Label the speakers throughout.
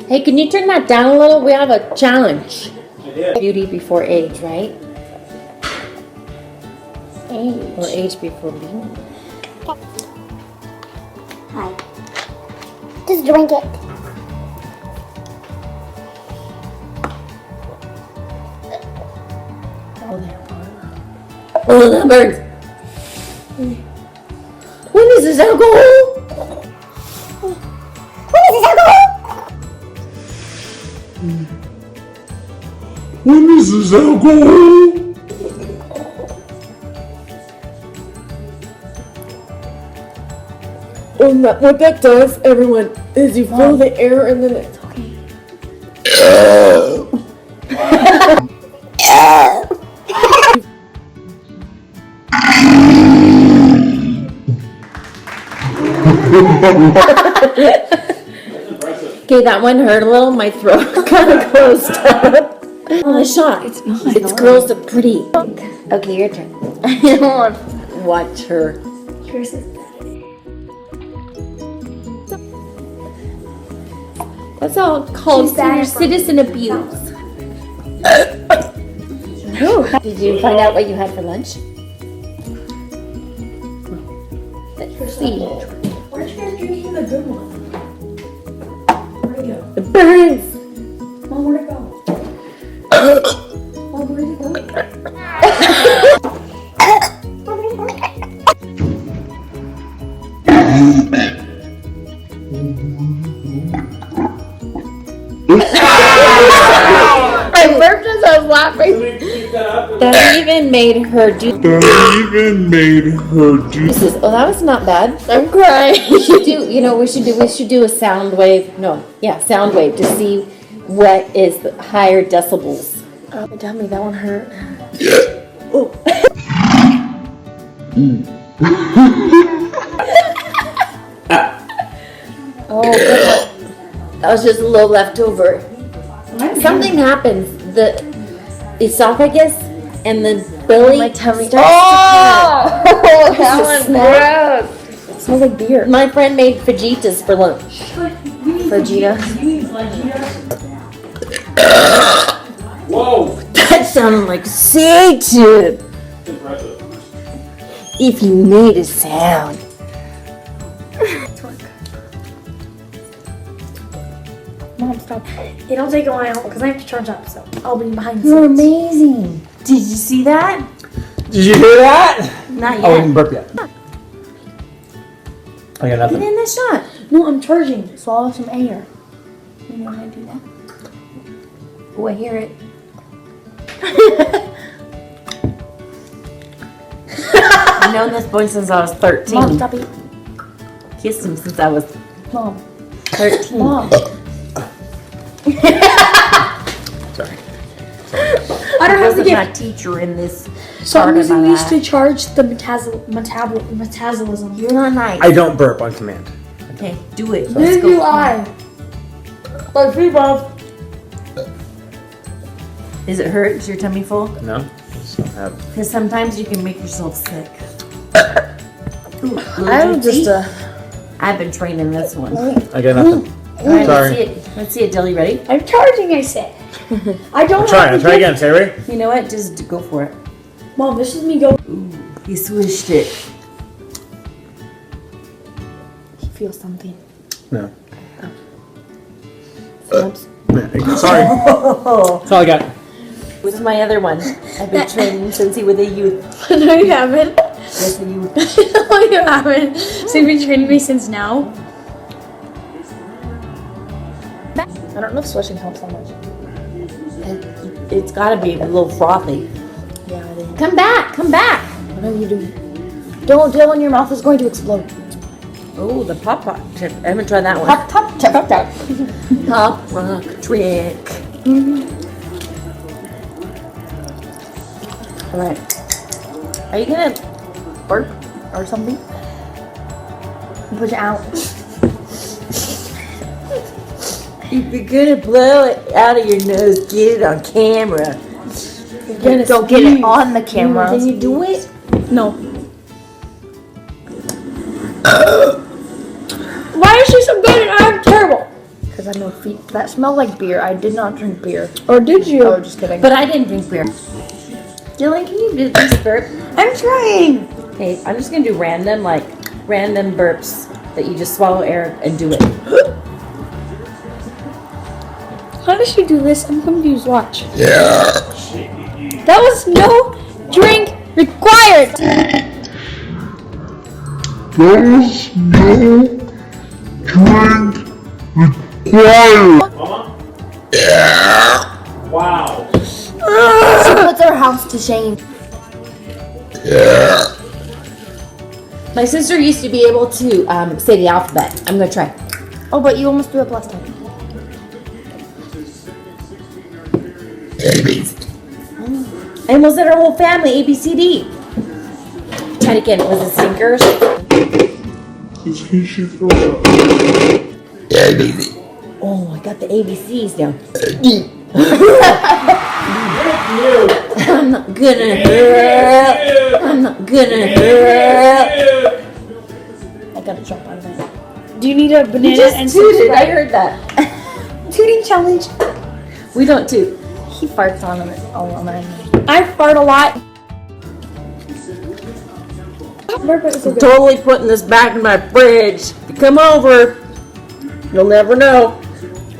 Speaker 1: Hey, can you turn that down a little? We have a challenge. Beauty before age, right?
Speaker 2: Age.
Speaker 1: Or age before beauty.
Speaker 2: Hi. Just drink it.
Speaker 1: Oh, that burns. When is this alcohol?
Speaker 2: What is this alcohol?
Speaker 3: When is this alcohol?
Speaker 1: What that does, everyone, is you fill the air and then it's okay. Okay, that one hurt a little. My throat kind of closed up. Oh, the shot. It's not. It's girls are pretty. Okay, your turn. I don't want to watch her.
Speaker 2: Yours is
Speaker 1: That's all called senior citizen abuse. Did you find out what you had for lunch? Let's see.
Speaker 4: Why aren't you guys drinking the good one? Where'd it go?
Speaker 1: It burns.
Speaker 4: Mom, where'd it go? Mom, where'd it go?
Speaker 1: I burped as I was laughing. That even made her do. This is, oh, that was not bad. I'm crying. We should do a sound wave. No, yeah, sound wave to see what is the higher decibels.
Speaker 4: Oh, dummy, that one hurt.
Speaker 1: Oh. Oh, good. That was just a little left over. Something happens. The esophagus and the belly.
Speaker 4: My tummy
Speaker 1: starts
Speaker 4: that one's gross.
Speaker 1: It smells like beer. My friend made fajitas for lunch.
Speaker 4: Vegeta.
Speaker 3: Whoa!
Speaker 1: That sounded like Satan. If you made a sound.
Speaker 4: Mom, stop. It'll take a while because I have to charge up, so I'll be behind the
Speaker 1: You're
Speaker 4: scenes.
Speaker 1: amazing. Did you see that?
Speaker 3: Did you hear that?
Speaker 1: Not
Speaker 3: Oh, we
Speaker 1: yet.
Speaker 3: didn't burp yet. I got
Speaker 1: Get
Speaker 3: nothing.
Speaker 1: in the shot.
Speaker 4: No, I'm charging, so I'll have some air. You know how to do that?
Speaker 1: Oh, I hear it. I've known this boy since I was 13.
Speaker 4: Mom, stop it.
Speaker 1: Kissed him since I was
Speaker 4: Mom.
Speaker 1: 13.
Speaker 4: Mom.
Speaker 3: Sorry.
Speaker 4: I don't have to
Speaker 1: wasn't
Speaker 4: get.
Speaker 1: a teacher in this
Speaker 4: So
Speaker 1: part
Speaker 4: I'm
Speaker 1: of
Speaker 4: using
Speaker 1: my
Speaker 4: these
Speaker 1: life.
Speaker 4: to charge the metabolism.
Speaker 1: You're not nice.
Speaker 3: I don't burp on command.
Speaker 1: Okay, do it.
Speaker 4: Then
Speaker 1: Let's go.
Speaker 4: do I. Like free Bob.
Speaker 1: Is it hurt? Is your tummy full?
Speaker 3: No? Just don't have.
Speaker 1: Because sometimes you can make yourself sick. Ooh,
Speaker 4: I'm just a.
Speaker 1: I've been training this one.
Speaker 3: I got nothing.
Speaker 1: All right,
Speaker 3: Sorry.
Speaker 1: let's see it, Dilly. Ready?
Speaker 4: I'm charging, I said. I don't
Speaker 3: Try
Speaker 4: have
Speaker 3: it.
Speaker 4: to
Speaker 3: Try
Speaker 4: get-
Speaker 3: again. Say ready?
Speaker 1: You know what? Just go for it.
Speaker 4: Mom, this is me go.
Speaker 1: He swished it.
Speaker 4: He feels something.
Speaker 3: No.
Speaker 1: Oops.
Speaker 3: Sorry. That's all I got.
Speaker 1: This is my other one. I've been training since he was a youth.
Speaker 4: No, you haven't.
Speaker 1: Yes, a youth.
Speaker 4: No, you haven't. So you've been training me since now? I don't know if swishing helps so much.
Speaker 1: It's got to be a little frothy.
Speaker 4: Yeah, it is.
Speaker 1: Come back! Come back!
Speaker 4: What are you doing? Don't, Dylan, your mouth is going to explode.
Speaker 1: Oh, the pop rock trick. I haven't tried that one.
Speaker 4: Pop, pop, tap, tap, tap.
Speaker 1: Pop rock trick. All right. Are you gonna
Speaker 4: Burp or something. Push it out.
Speaker 1: If you're gonna blow it out of your nose, get it on camera.
Speaker 4: Don't get it on the camera.
Speaker 1: Can you do it?
Speaker 4: No. Why is she so good and I'm terrible?
Speaker 1: Because
Speaker 4: because I know feet. That smelled like beer. I did not drink beer.
Speaker 1: Or did you?
Speaker 4: Oh, just kidding.
Speaker 1: But I didn't drink beer. Dylan, can you do this burp?
Speaker 4: I'm trying.
Speaker 1: Okay, I'm just gonna do random burps that you just swallow air and do it.
Speaker 4: How does she do this? I'm confused. Watch. Yeah. That was no drink required.
Speaker 3: Wow.
Speaker 2: She puts her house to shame.
Speaker 1: My sister used to be able to say the alphabet. I'm gonna try.
Speaker 4: Oh, but you almost threw up last time.
Speaker 1: I almost said our whole family, A, B, C, D. Try it again. Was it stinkers? Oh, I got the ABCs down. I'm not gonna help. I'm not gonna help.
Speaker 4: I gotta jump on that. Do you need a banana
Speaker 1: You just
Speaker 4: and
Speaker 1: tooted.
Speaker 4: some
Speaker 1: I heard that.
Speaker 4: tooting challenge?
Speaker 1: We don't toot.
Speaker 4: He farts on it all on that. I fart a lot. Burp is so good.
Speaker 1: Totally putting this back in my fridge. If you come over, you'll never know.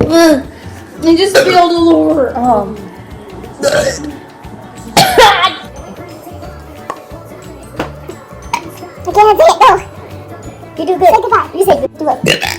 Speaker 4: I just spilled all over.
Speaker 2: I can't say it. No. You do good. Say goodbye. You say good. Do it.